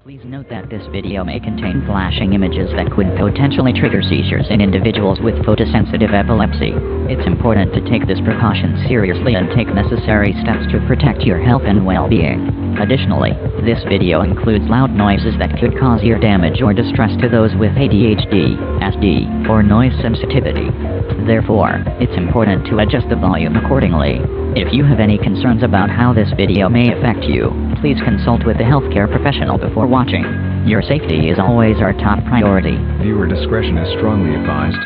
Please note that this video may contain flashing images that could potentially trigger seizures in individuals with photosensitive epilepsy. It's important to take this precaution seriously and take necessary steps to protect your health and well-being. Additionally, this video includes loud noises that could cause ear damage or distress to those with ADHD, SD, or noise sensitivity. Therefore, it's important to adjust the volume accordingly. If you have any concerns about how this video may affect you, please consult with a healthcare professional before watching. Your safety is always our top priority. Viewer discretion is strongly advised.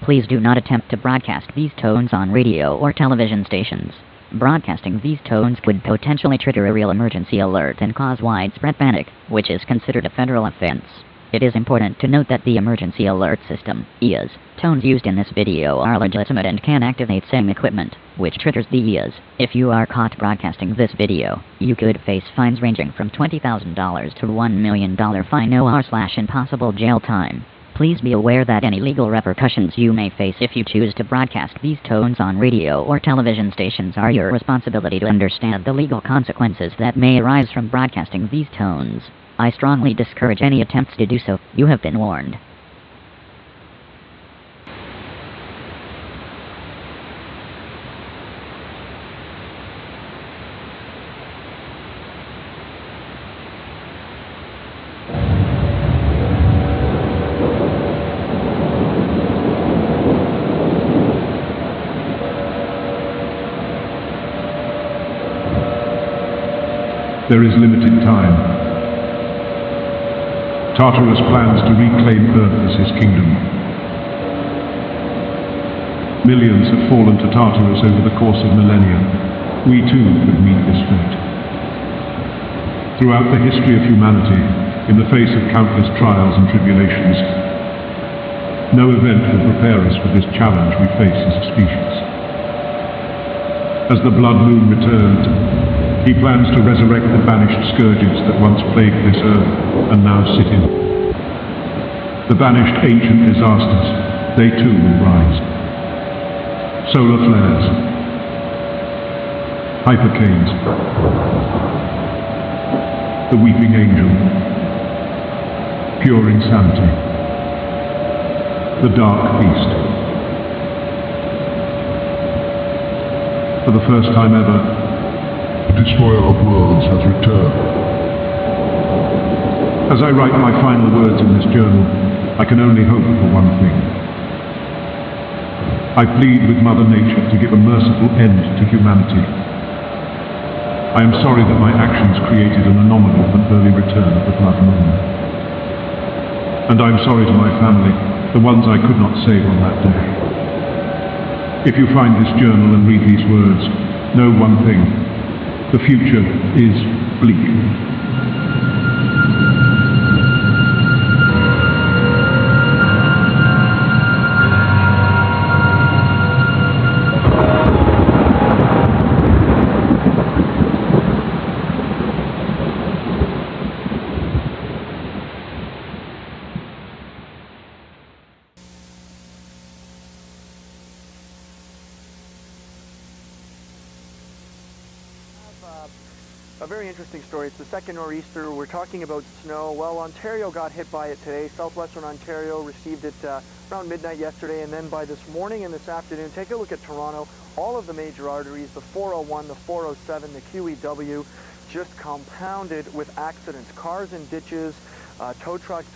Please do not attempt to broadcast these tones on radio or television stations. Broadcasting these tones could potentially trigger a real emergency alert and cause widespread panic, which is considered a federal offense. It is important to note that the emergency alert system, EAS, tones used in this video are legitimate and can activate same equipment, which triggers the EAS. If you are caught broadcasting this video, you could face fines ranging from $20,000 to $1 million fine or/impossible jail time. Please be aware that any legal repercussions you may face if you choose to broadcast these tones on radio or television stations are your responsibility to understand the legal consequences that may arise from broadcasting these tones. I strongly discourage any attempts to do so. You have been warned. There is limited time. Tartarus plans to reclaim Earth as his kingdom. Millions have fallen to Tartarus over the course of millennia. We too could meet this fate. Throughout the history of humanity, in the face of countless trials and tribulations, no event will prepare us for this challenge we face as a species. As the blood moon returned, he plans to resurrect the banished scourges that once plagued this earth and now sit in. The banished ancient disasters, they too will rise. Solar flares, Hypercanes, the weeping angel, pure insanity, the dark beast. For the first time ever, the destroyer of worlds has returned. As I write my final words in this journal, I can only hope for one thing. I plead with Mother Nature to give a merciful end to humanity. I am sorry that my actions created an anomaly of an early return of the blood moon. And I am sorry to my family, the ones I could not save on that day. If you find this journal and read these words, know one thing. The future is bleak. A very interesting story. It's the second nor'easter. We're talking about snow. Well, Ontario got hit by it today. Southwestern Ontario received it around midnight yesterday, and then by this morning and this afternoon, take a look at Toronto. All of the major arteries, the 401, the 407, the QEW, just compounded with accidents. Cars in ditches, tow trucks.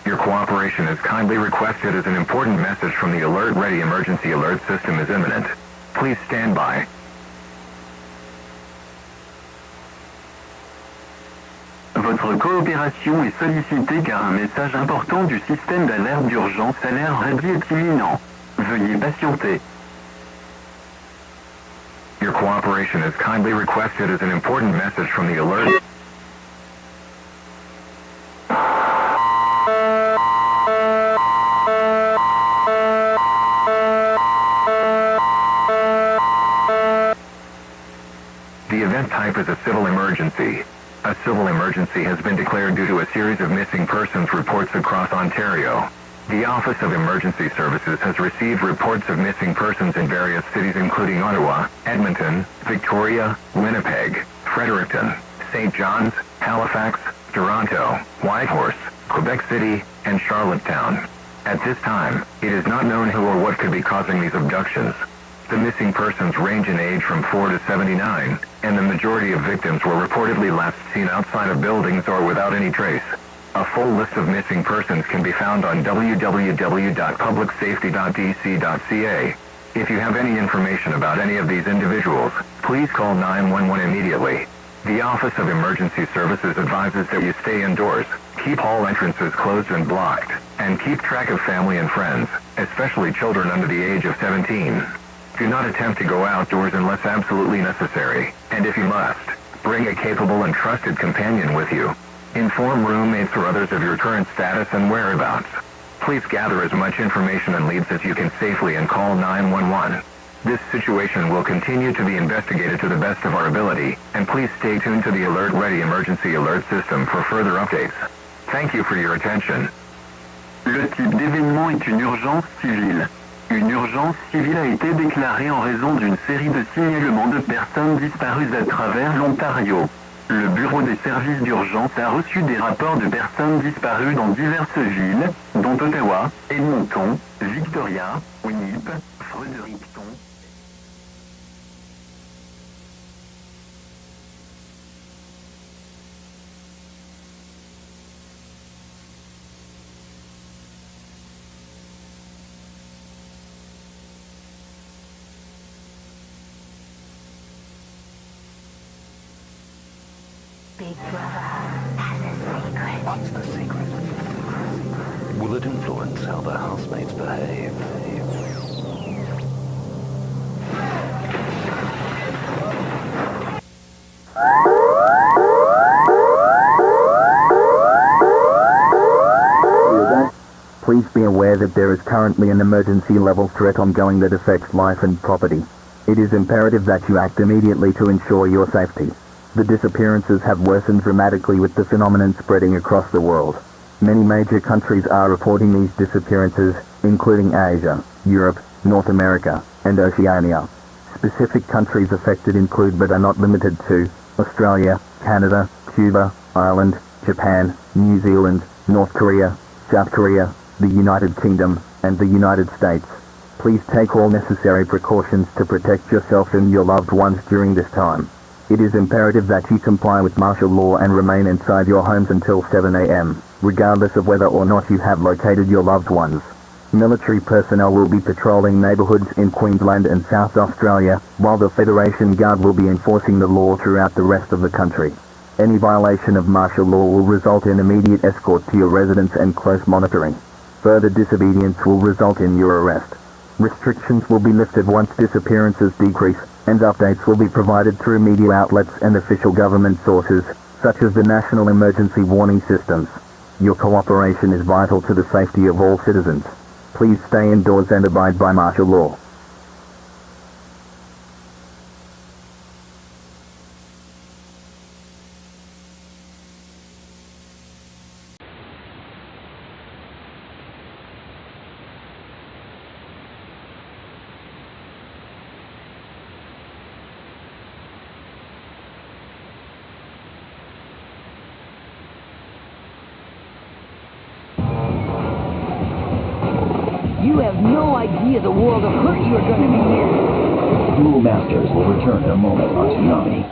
Your cooperation is kindly requested as an important message from the Alert Ready emergency alert system is imminent. Please stand by. Votre coopération est sollicitée car un message important du système d'alerte d'urgence alerte réduit est imminent. Veuillez patienter. Your cooperation is kindly requested as an important message from the Alert. event type is a civil emergency. A civil emergency has been declared due to a series of missing persons reports across Ontario. The Office of Emergency Services has received reports of missing persons in various cities including Ottawa, Edmonton, Victoria, Winnipeg, Fredericton, St. John's, Halifax, Toronto, Whitehorse, Quebec City, and Charlottetown. At this time, it is not known who or what could be causing these abductions. The missing persons range in age from 4 to 79, and the majority of victims were reportedly last seen outside of buildings or without any trace. A full list of missing persons can be found on www.publicsafety.dc.ca. If you have any information about any of these individuals, please call 911 immediately. The Office of Emergency Services advises that you stay indoors, keep all entrances closed and blocked, and keep track of family and friends, especially children under the age of 17. Do not attempt to go outdoors unless absolutely necessary, and if you must, bring a capable and trusted companion with you. Inform roommates or others of your current status and whereabouts. Please gather as much information and leads as you can safely and call 911. This situation will continue to be investigated to the best of our ability, and please stay tuned to the Alert Ready Emergency Alert System for further updates. Thank you for your attention. Le type d'événement est une urgence civile. Une urgence civile a été déclarée en raison d'une série de signalements de personnes disparues à travers l'Ontario. Le Bureau des services d'urgence a reçu des rapports de personnes disparues dans diverses villes, dont Ottawa, Edmonton, Victoria, Winnipeg, Fredericton. Big Brother has a secret. What's the secret? Will it influence how the housemates behave? Please be aware that there is currently an emergency level threat ongoing that affects life and property. It is imperative that you act immediately to ensure your safety. The disappearances have worsened dramatically with the phenomenon spreading across the world. Many major countries are reporting these disappearances, including Asia, Europe, North America, and Oceania. Specific countries affected include but are not limited to Australia, Canada, Cuba, Ireland, Japan, New Zealand, North Korea, South Korea, the United Kingdom, and the United States. Please take all necessary precautions to protect yourself and your loved ones during this time. It is imperative that you comply with martial law and remain inside your homes until 7 a.m., regardless of whether or not you have located your loved ones. Military personnel will be patrolling neighbourhoods in Queensland and South Australia, while the Federation Guard will be enforcing the law throughout the rest of the country. Any violation of martial law will result in immediate escort to your residence and close monitoring. Further disobedience will result in your arrest. Restrictions will be lifted once disappearances decrease, and updates will be provided through media outlets and official government sources, such as the National Emergency Warning Systems. Your cooperation is vital to the safety of all citizens. Please stay indoors and abide by martial law. You have no idea the world of hurt you are going to be in. Dual Masters will return in a moment on Tsunami.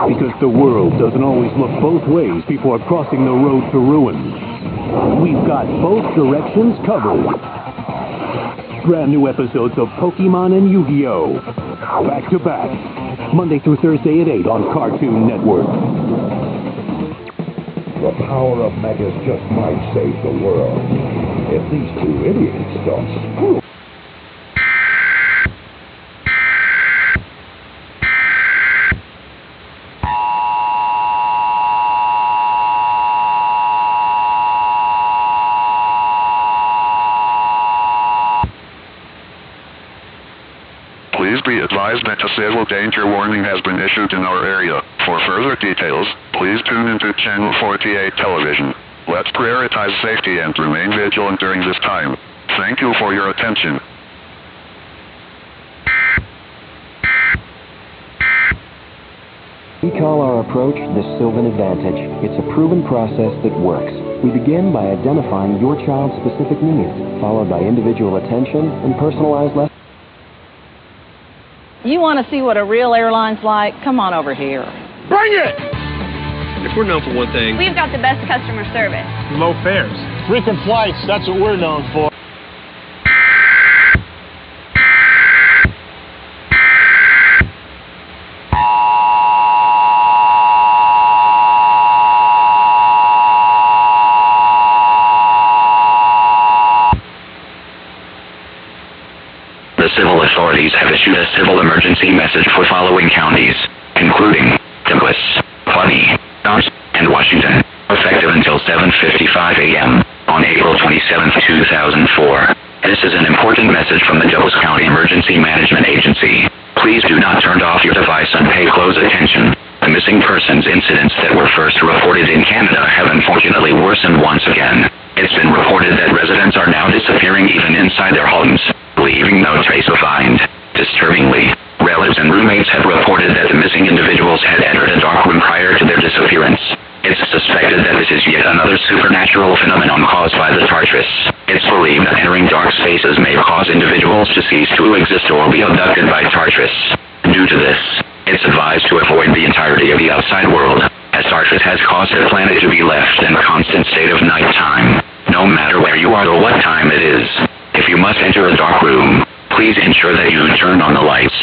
Because the world doesn't always look both ways before crossing the road to ruin. We've got both directions covered. Brand new episodes of Pokemon and Yu-Gi-Oh! Back to back. Monday through Thursday at 8 on Cartoon Network. The power of megas just might save the world. If these two idiots don't screw. advised that a civil danger warning has been issued in our area. For further details, please tune into Channel 48 television. Let's prioritize safety and remain vigilant during this time. Thank you for your attention. We call our approach the Sylvan Advantage. It's a proven process that works. We begin by identifying your child's specific needs, followed by individual attention and personalized lessons. You want to see what a real airline's like? Come on over here. Bring it! If we're known for one thing, we've got the best customer service. Low fares. Frequent flights, that's what we're known for. The civil authorities have issued a civil emergency message for following counties, including Douglas, Pawnee, Dodge, and Washington, effective until 7:55 a.m. on April 27, 2004. This is an important message from the Douglas County Emergency Management Agency. Please do not turn off your device and pay close attention. The missing persons incidents that were first reported in Canada have unfortunately worsened once again. It's been reported that residents are now disappearing even inside their homes, leaving no trace behind. Disturbingly, relatives and roommates have reported that the missing individuals had entered a dark room prior to their disappearance. It's suspected that this is yet another supernatural phenomenon caused by the Tartarus. It's believed that entering dark spaces may cause individuals to cease to exist or be abducted by Tartarus. Due to this, it's advised to avoid the entirety of the outside world, as Tartarus has caused the planet to be left in a constant state of nighttime, no matter where you are or what time it is. If you must enter a dark room, please ensure that you turn on the lights.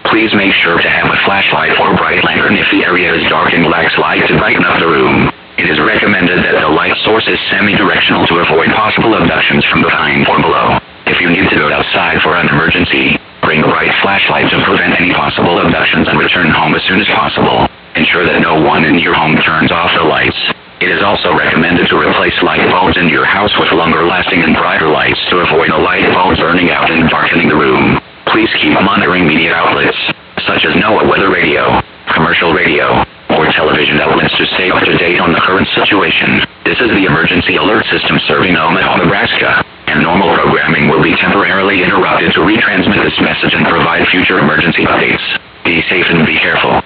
Please make sure to have a flashlight or bright lantern if the area is dark and lacks light to brighten up the room. It is recommended that the light source is semi-directional to avoid possible abductions from behind or below. If you need to go outside for an emergency, bring a bright flashlight to prevent any possible abductions and return home as soon as possible. Ensure that no one in your home turns off the lights. It is also recommended to replace light bulbs in your house with longer-lasting and brighter lights to avoid the light bulbs burning out and darkening the room. Please keep monitoring media outlets, such as NOAA weather radio, commercial radio, or television outlets to stay up to date on the current situation. This is the emergency alert system serving Omaha, Nebraska, and normal programming will be temporarily interrupted to retransmit this message and provide future emergency updates. Be safe and be careful.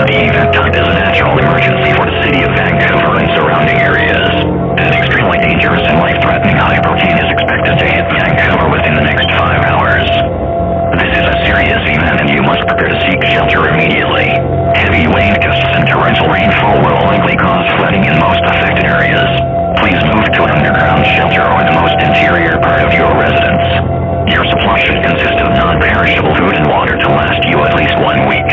The event type is a natural emergency for the city of Vancouver and surrounding areas. An extremely dangerous and life-threatening hypercane is expected to hit Vancouver within the next 5 hours. This is a serious event and you must prepare to seek shelter immediately. Heavy rain gusts and torrential rainfall will likely cause flooding in most affected areas. Please move to an underground shelter or the most interior part of your residence. Your supply should consist of non-perishable food and water to last you at least 1 week.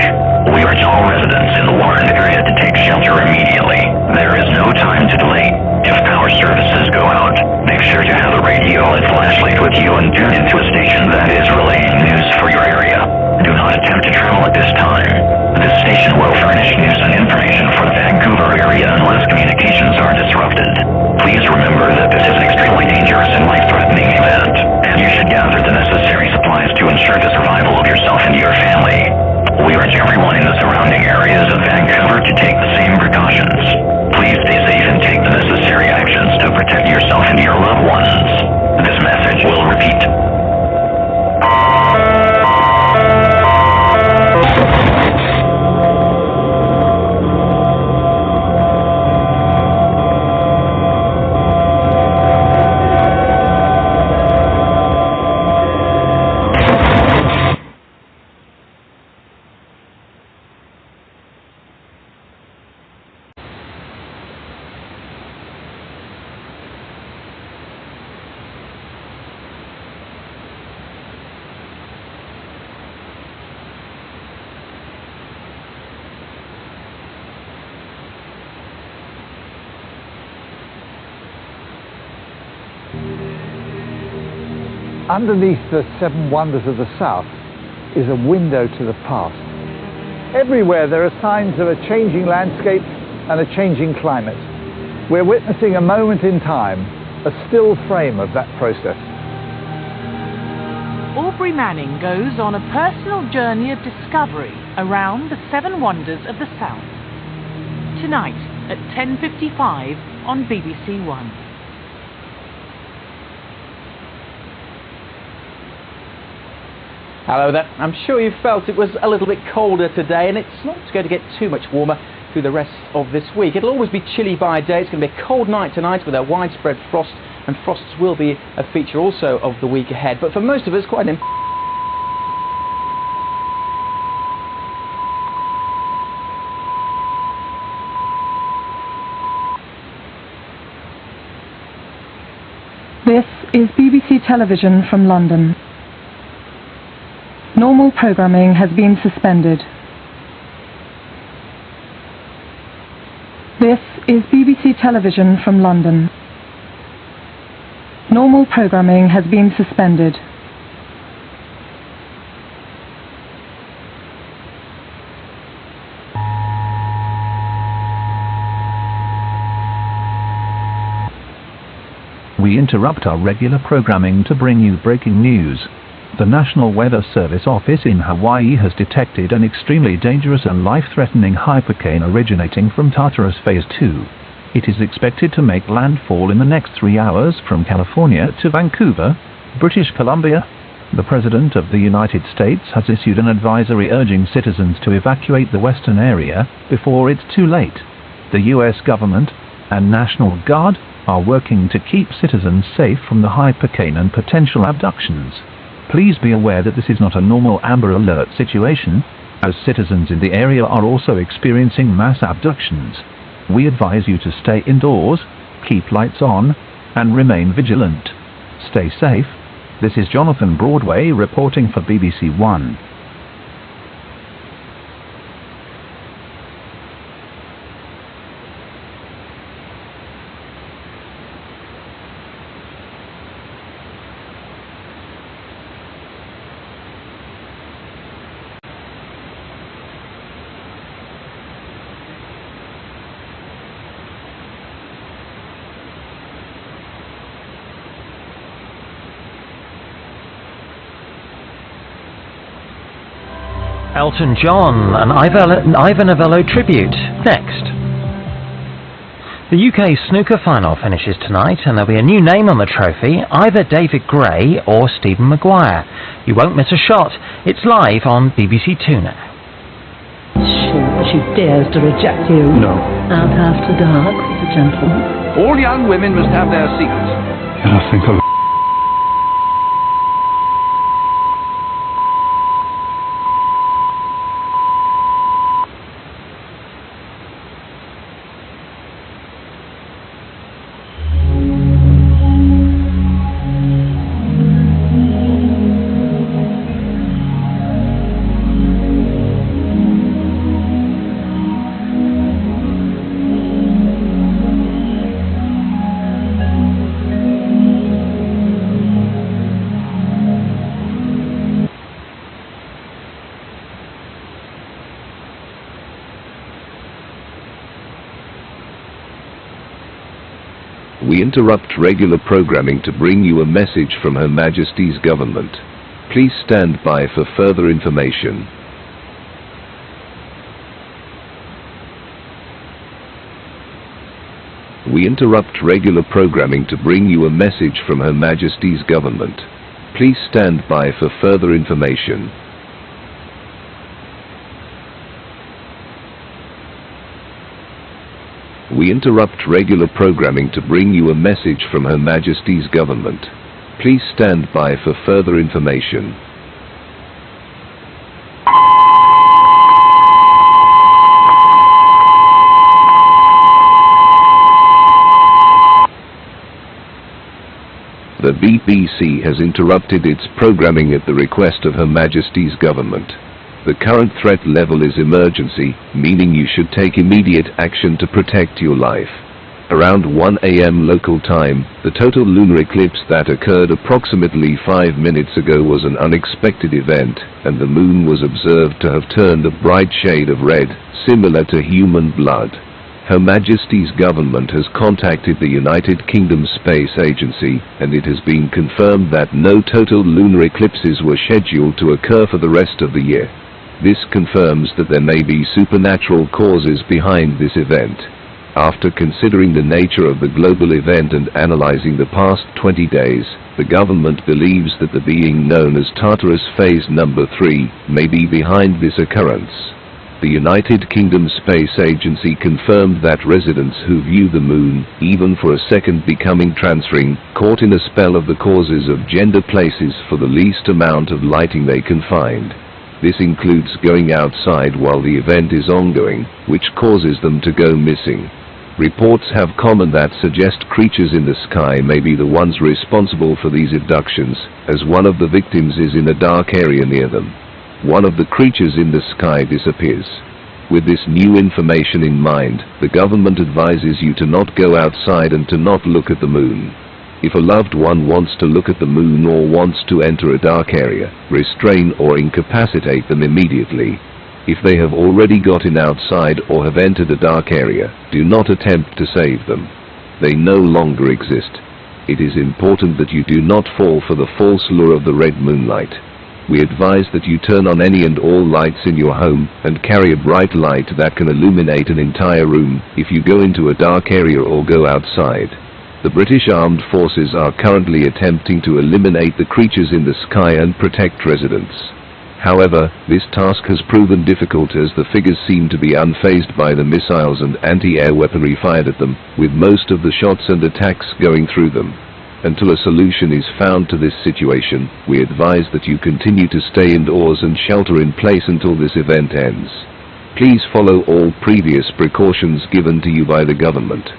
We urge all residents in the warned area to take shelter immediately. There is no time to delay. If power services go out, make sure to have a radio and flashlight with you and tune into a station that is relaying news for your area. Do not attempt to travel at this time. This station will furnish news and information for the Vancouver area unless communications are disrupted. Please remember that this is an extremely dangerous and life-threatening event, and you should gather the necessary supplies to ensure the survival of yourself and your family. We urge everyone in the surrounding areas of Vancouver to take the same precautions. Please stay safe and take the necessary actions to protect yourself and your loved ones. This message will repeat. Underneath the 7 wonders of the South is a window to the past. Everywhere there are signs of a changing landscape and a changing climate. We're witnessing a moment in time, a still frame of that process. Aubrey Manning goes on a personal journey of discovery around the 7 wonders of the South. Tonight at 10:55 on BBC One. Hello there. I'm sure you felt it was a little bit colder today, and it's not going to get too much warmer through the rest of this week. It'll always be chilly by day. It's going to be a cold night tonight with a widespread frost, and frosts will be a feature also of the week ahead. But for most of us, quite an This is BBC Television from London. Normal programming has been suspended. This is BBC Television from London. Normal programming has been suspended. We interrupt our regular programming to bring you breaking news. The National Weather Service office in Hawaii has detected an extremely dangerous and life-threatening hypercane originating from Tartarus Phase 2. It is expected to make landfall in the next 3 hours from California to Vancouver, British Columbia. The President of the United States has issued an advisory urging citizens to evacuate the western area before it's too late. The U.S. government and National Guard are working to keep citizens safe from the hypercane and potential abductions. Please be aware that this is not a normal Amber Alert situation, as citizens in the area are also experiencing mass abductions. We advise you to stay indoors, keep lights on, and remain vigilant. Stay safe. This is Jonathan Broadway reporting for BBC One. Elton John, an Ivan Novello tribute, next. The UK snooker final finishes tonight, and there'll be a new name on the trophy, either David Gray or Stephen Maguire. You won't miss a shot. It's live on BBC Two now. Sure, she dares to reject you. No. Out after dark, the gentleman. All young women must have their secrets. And I think I'll... We interrupt regular programming to bring you a message from Her Majesty's government. Please stand by for further information. We interrupt regular programming to bring you a message from Her Majesty's government. Please stand by for further information. We interrupt regular programming to bring you a message from Her Majesty's government. Please stand by for further information. The BBC has interrupted its programming at the request of Her Majesty's government. The current threat level is emergency, meaning you should take immediate action to protect your life. Around 1 a.m. local time, the total lunar eclipse that occurred approximately 5 minutes ago was an unexpected event, and the moon was observed to have turned a bright shade of red, similar to human blood. Her Majesty's government has contacted the United Kingdom Space Agency, and it has been confirmed that no total lunar eclipses were scheduled to occur for the rest of the year. This confirms that there may be supernatural causes behind this event. After considering the nature of the global event and analyzing the past 20 days, the government believes that the being known as Tartarus Phase Number 3 may be behind this occurrence. The United Kingdom Space Agency confirmed that residents who view the moon, even for a second, becoming transferring, caught in a spell of the causes of gender places for the least amount of lighting they can find. This includes going outside while the event is ongoing, which causes them to go missing. Reports have come that suggest creatures in the sky may be the ones responsible for these abductions, as one of the victims is in a dark area near them. One of the creatures in the sky disappears. With this new information in mind, the government advises you to not go outside and to not look at the moon. If a loved one wants to look at the moon or wants to enter a dark area, restrain or incapacitate them immediately. If they have already gotten outside or have entered a dark area, do not attempt to save them. They no longer exist. It is important that you do not fall for the false lure of the red moonlight. We advise that you turn on any and all lights in your home and carry a bright light that can illuminate an entire room if you go into a dark area or go outside. The British Armed Forces are currently attempting to eliminate the creatures in the sky and protect residents. However, this task has proven difficult as the figures seem to be unfazed by the missiles and anti-air weaponry fired at them, with most of the shots and attacks going through them. Until a solution is found to this situation, we advise that you continue to stay indoors and shelter in place until this event ends. Please follow all previous precautions given to you by the government.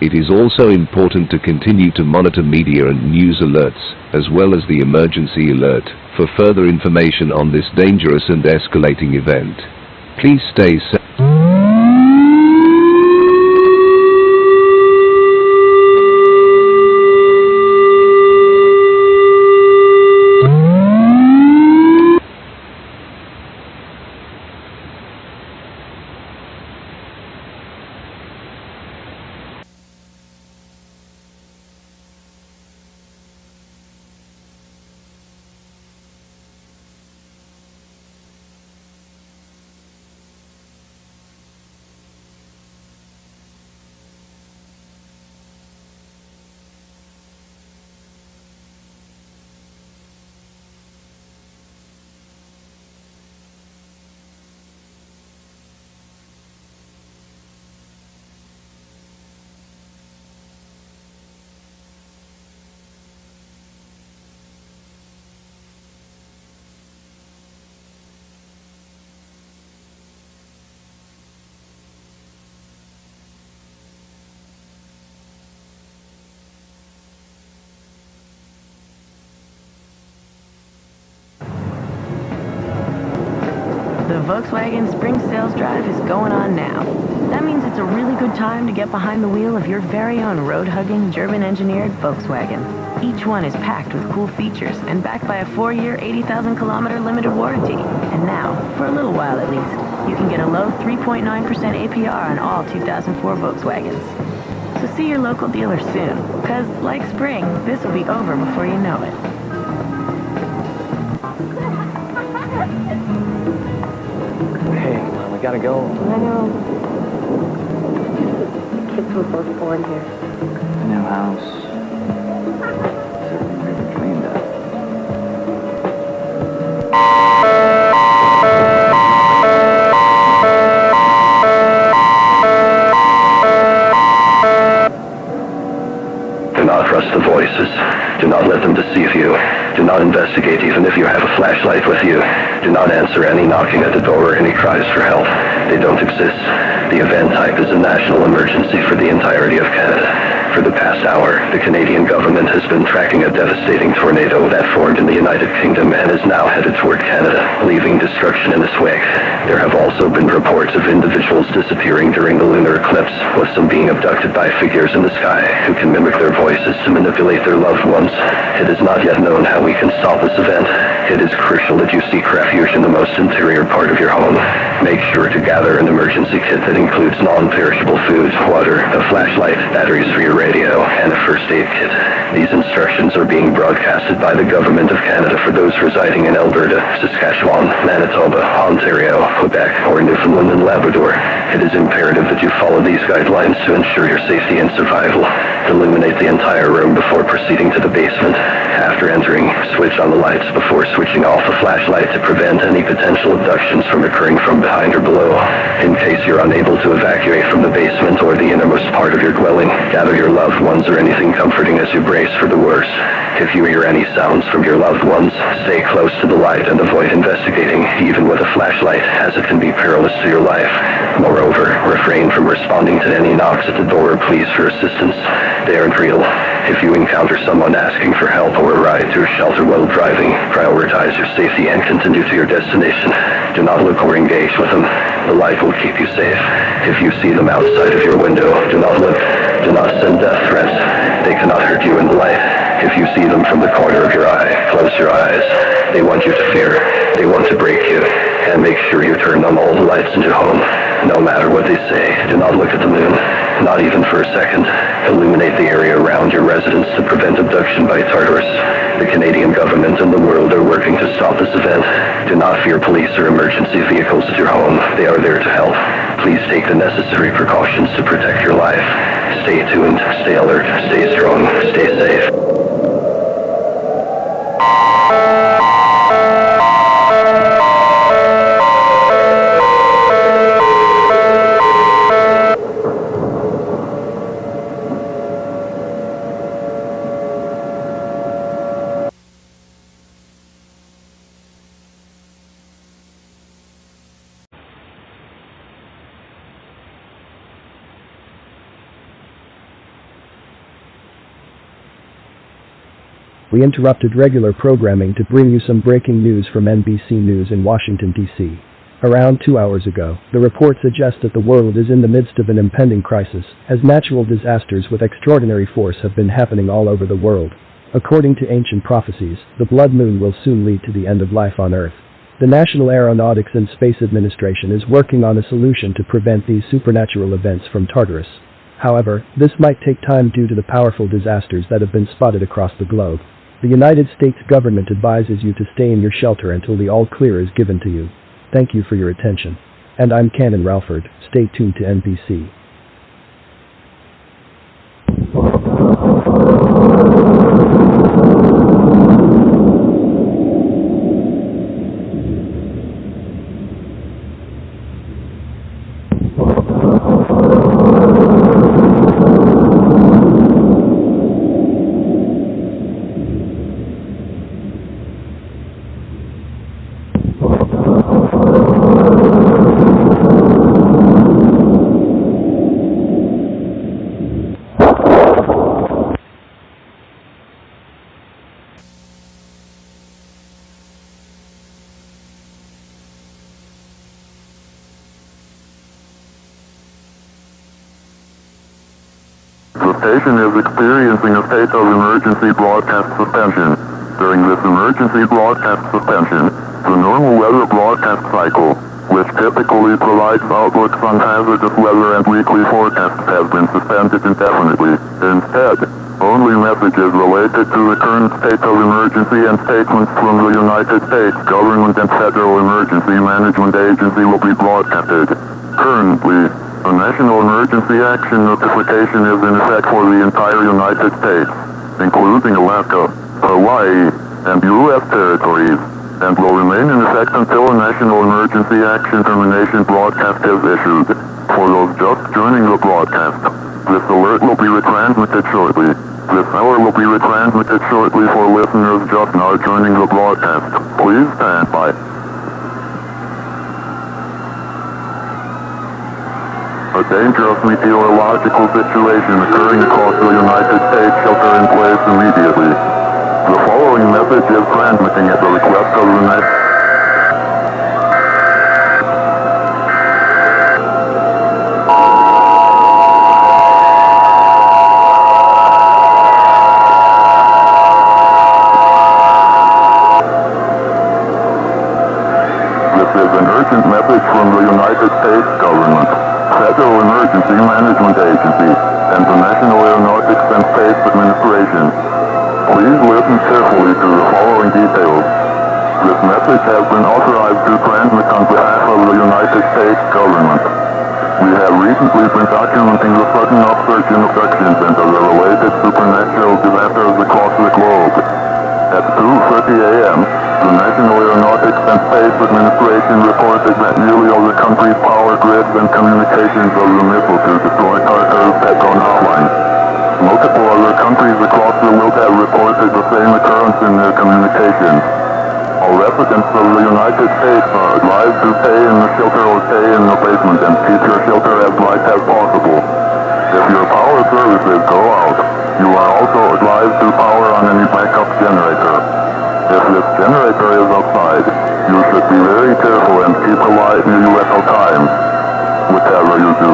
It is also important to continue to monitor media and news alerts, as well as the emergency alert, for further information on this dangerous and escalating event. Please stay safe. Volkswagen Spring Sales Drive is going on now. That means it's a really good time to get behind the wheel of your very own road-hugging, German-engineered Volkswagen. Each one is packed with cool features and backed by a 4-year, 80,000-kilometer limited warranty. And now, for a little while at least, you can get a low 3.9% APR on all 2004 Volkswagens. So see your local dealer soon, because, like spring, this will be over before you know it. Hey, come on, we gotta go. I know. Kids were both born here. The new house. Certainly really cleaned up. Do not trust the voices. Do not let them deceive you. Do not investigate even if you have a flashlight with you. Do not answer any knocking at the door or any cries for help. They don't exist. The event type is a national emergency for the entirety of Canada. For the past hour, the Canadian government has been tracking a devastating tornado that formed in the United Kingdom and is now headed toward Canada, leaving destruction in its wake. There have also been reports of individuals disappearing during the lunar eclipse, with some being abducted by figures in the sky who can mimic their voices to manipulate their loved ones. It is not yet known how we can stop this event. It is crucial that you seek refuge in the most interior part of your home. Make sure to gather an emergency kit that includes non-perishable food, water, a flashlight, batteries for your radio, and a first aid kit. These instructions are being broadcasted by the Government of Canada for those residing in Alberta, Saskatchewan, Manitoba, Ontario, Quebec, or Newfoundland and Labrador. It is imperative that you follow these guidelines to ensure your safety and survival. Illuminate the entire room before proceeding to the basement. After entering, switch on the lights before switching off the flashlight to prevent any potential abductions from occurring from behind or below. In case you're unable to evacuate from the basement or the innermost part of your dwelling, gather your loved ones or anything comforting as you brace for the worst. If you hear any sounds from your loved ones, stay close to the light and avoid investigating, even with a flashlight, as it can be perilous to your life. Moreover, refrain from responding to any knocks at the door or pleas for assistance. They aren't real. If you encounter someone asking for help or a ride to a shelter while driving, prioritize your safety and continue to your destination. Do not look or engage with them. The light will keep you safe. If you see them outside of your window, do not look. Do not send death threats. They cannot hurt you in the light. If you see them from the corner of your eye, close your eyes. They want you to fear. They want to break you. And make sure you turn on all the lights in your home. No matter what they say, do not look at the moon. Not even for a second. Illuminate the area around your residence to prevent abduction by Tartarus. The Canadian government and the world are working to stop this event. Do not fear police or emergency vehicles at your home. They are there to help. Please take the necessary precautions to protect your life. Stay tuned, stay alert, stay strong, stay safe. We interrupted regular programming to bring you some breaking news from NBC News in Washington, D.C. Around 2 hours ago, the report suggests that the world is in the midst of an impending crisis, as natural disasters with extraordinary force have been happening all over the world. According to ancient prophecies, the blood moon will soon lead to the end of life on Earth. The National Aeronautics and Space Administration is working on a solution to prevent these supernatural events from Tartarus. However, this might take time due to the powerful disasters that have been spotted across the globe. The United States government advises you to stay in your shelter until the all clear is given to you. Thank you for your attention. And I'm Canon Ralford. Stay tuned to NBC. station is experiencing a state of emergency broadcast suspension. During this emergency broadcast suspension, the normal weather broadcast cycle, which typically provides outlooks on hazardous weather and weekly forecasts, has been suspended indefinitely. Instead, only messages related to the current state of emergency and statements from the United States government and Federal Emergency Management Agency will be broadcasted. Currently, a national emergency action notification is in effect for the entire United States, including Alaska, Hawaii, and U.S. territories, and will remain in effect until a national emergency action termination broadcast is issued. For those just joining the broadcast, this alert will be retransmitted shortly. This hour will be retransmitted shortly for listeners just now joining the broadcast. Please stand by. A dangerous meteorological situation occurring across the United States. Shelter in place immediately. The following message is transmitting at the request of the United This is an urgent message from the United States government, Federal Emergency Management Agency, and the National Aeronautics and Space Administration. Please listen carefully to the following details. This message has been authorized to transmit on behalf of the United States government. We have recently been documenting the sudden upsurge in abductions and the related supernatural disasters across the globe. At 2:30 a.m., the National Aeronautics and Space Administration reported that nearly all the country's power grids and communications of the missile to destroy Tartarus had gone offline. Multiple other countries across the world have reported the same occurrence in their communications. All residents of the United States are advised to stay in the shelter or stay in the basement and keep your shelter as light as possible. If your power services go out, you are also advised to power on any backup generator. If this generator is outside, you should be very careful and keep a light near you at all times. Whatever you do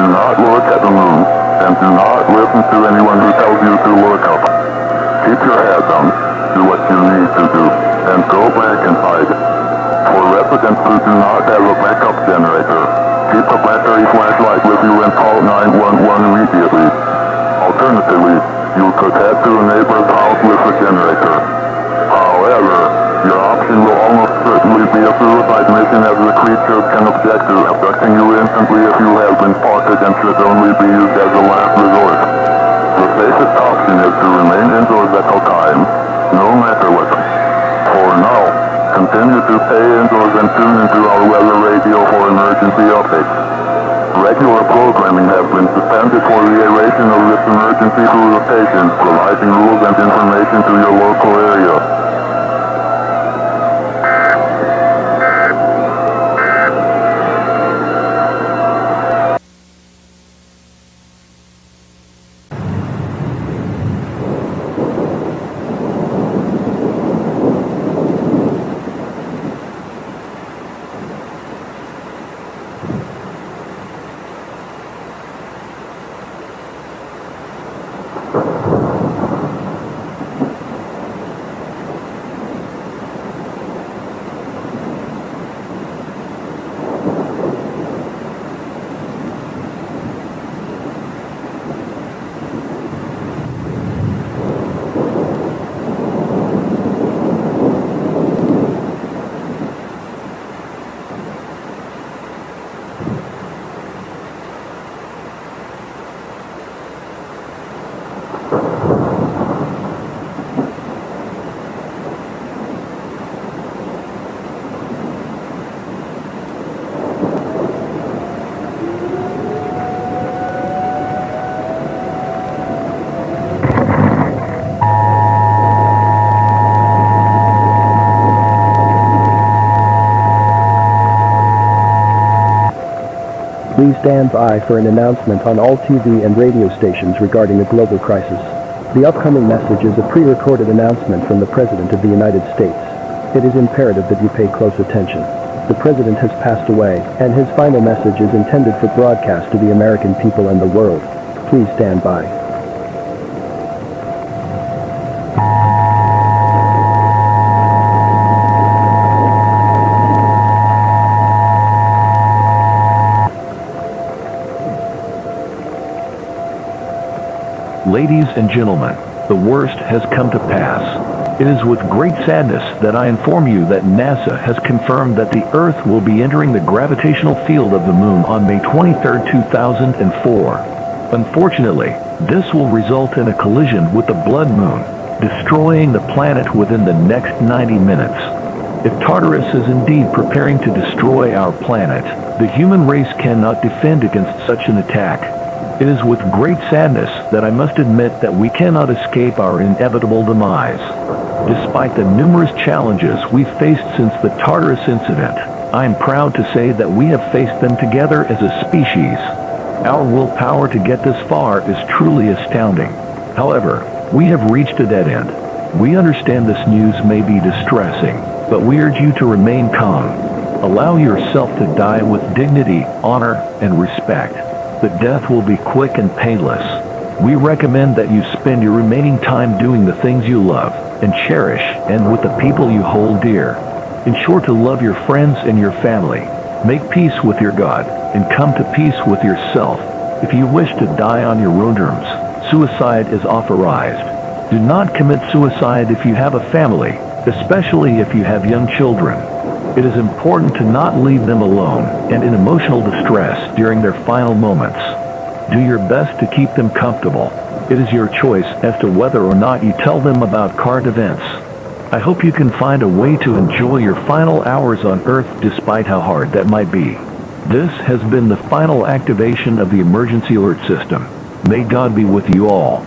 not look at the moon, and do not listen to anyone who tells you to look up. Keep your head down, do what you need to do, and go back inside. For residents who do not have a backup generator, keep a battery flashlight with you and call 911 immediately. Alternatively, you could head to a neighbor's house with a generator. However, your option will almost certainly be a suicide mission, as the creatures can object to abducting you instantly if you have been spotted and should only be used as a last resort. The safest option is to remain indoors at all times, no matter what. For now, continue to stay indoors and tune into our weather radio for emergency updates. Regular programming has been suspended for the aeration of this emergency through the station, providing rules and information to your local area. Please stand by for an announcement on all TV and radio stations regarding a global crisis. The upcoming message is a pre-recorded announcement from the President of the United States. It is imperative that you pay close attention. The President has passed away, and his final message is intended for broadcast to the American people and the world. Please stand by. Ladies and gentlemen, the worst has come to pass. It is with great sadness that I inform you that NASA has confirmed that the Earth will be entering the gravitational field of the Moon on May 23, 2004. Unfortunately, this will result in a collision with the blood moon, destroying the planet within the next 90 minutes. If Tartarus is indeed preparing to destroy our planet, the human race cannot defend against such an attack. It is with great sadness that I must admit that we cannot escape our inevitable demise. Despite the numerous challenges we've faced since the Tartarus incident, I am proud to say that we have faced them together as a species. Our willpower to get this far is truly astounding. However, we have reached a dead end. We understand this news may be distressing, but we urge you to remain calm. Allow yourself to die with dignity, honor, and respect. The death will be quick and painless. We recommend that you spend your remaining time doing the things you love and cherish, and with the people you hold dear. Ensure to love your friends and your family. Make peace with your God, and come to peace with yourself. If you wish to die on your own terms, suicide is authorized. Do not commit suicide if you have a family, especially if you have young children. It is important to not leave them alone and in emotional distress during their final moments. Do your best to keep them comfortable. It is your choice as to whether or not you tell them about current events. I hope you can find a way to enjoy your final hours on Earth despite how hard that might be. This has been the final activation of the emergency alert system. May God be with you all.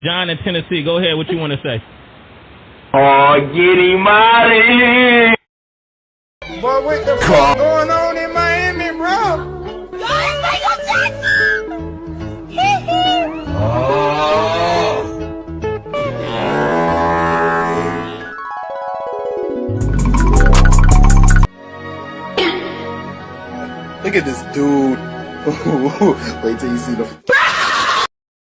John in Tennessee, go ahead. What you want to say? Oh, get him out of here! Boy, what the fuck going on in Miami, bro? Look at this dude. Wait till you see the